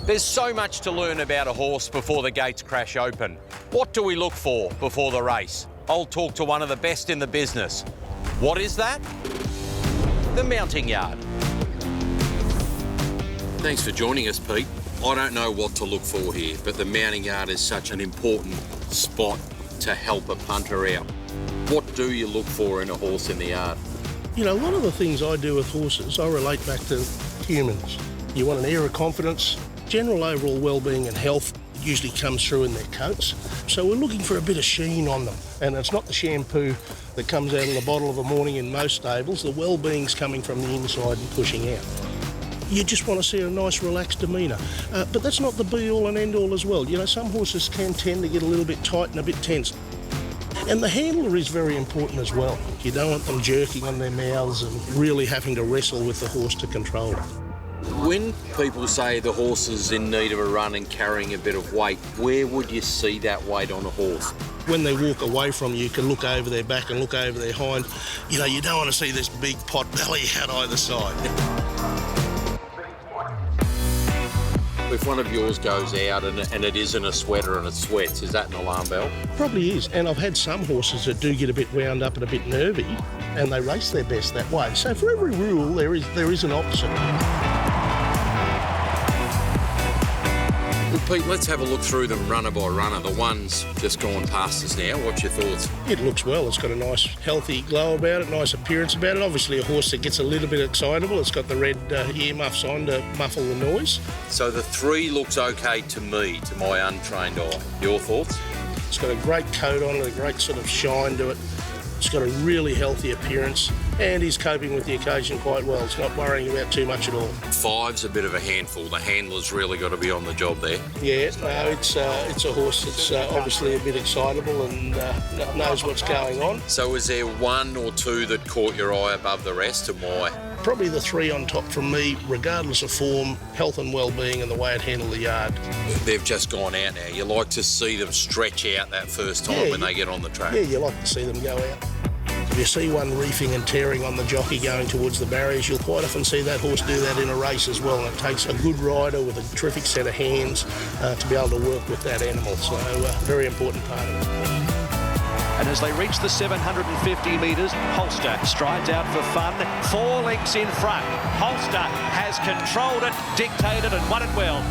There's so much to learn about a horse before the gates crash open. What do we look for before the race? I'll talk to one of the best in the business. What is that? The mounting yard. Thanks for joining us, Pete. I don't know what to look for here, but the mounting yard is such an important spot to help a punter out. What do you look for in a horse in the yard? You know, a lot of the things I do with horses, I relate back to humans. You want an air of confidence, general overall well-being and health usually comes through in their coats. So we're looking for a bit of sheen on them. And it's not the shampoo that comes out of the bottle of a morning in most stables. The well-being's coming from the inside and pushing out. You just want to see a nice relaxed demeanour. But that's not the be-all and end-all as well. You know, some horses can tend to get a little bit tight and a bit tense. And the handler is very important as well. You don't want them jerking on their mouths and really having to wrestle with the horse to control it. When people say the horse is in need of a run and carrying a bit of weight, where would you see that weight on a horse? When they walk away from you, you can look over their back and look over their hind. You know, you don't want to see this big pot belly out either side. If one of yours goes out and it isn't a sweater and it sweats, is that an alarm bell? Probably is. And I've had some horses that do get a bit wound up and a bit nervy, and they race their best that way. So for every rule, there is an opposite. Well, Pete, let's have a look through them runner by runner. The one's just gone past us now. What's your thoughts? It looks well. It's got a nice, healthy glow about it, nice appearance about it. Obviously, a horse that gets a little bit excitable. It's got the red earmuffs on to muffle the noise. So the 3 looks okay to me, to my untrained eye. Your thoughts? It's got a great coat on it, a great sort of shine to it. It's got a really healthy appearance, and he's coping with the occasion quite well. It's not worrying about too much at all. 5's a bit of a handful. The handler's really got to be on the job there. Yeah, no, it's a horse that's obviously a bit excitable and knows what's going on. So is there 1 or 2 that caught your eye above the rest, and why? Probably the 3 on top from me, regardless of form, health and well-being and the way it handled the yard. They've just gone out now. You like to see them stretch out that first time when they get on the track. Yeah, you like to see them go out. If you see one reefing and tearing on the jockey going towards the barriers, you'll quite often see that horse do that in a race as well. And it takes a good rider with a terrific set of hands to be able to work with that animal. So very important part of it. And as they reach the 750 metres, Holster strides out for fun. 4 lengths in front. Holster has controlled it, dictated and won it well.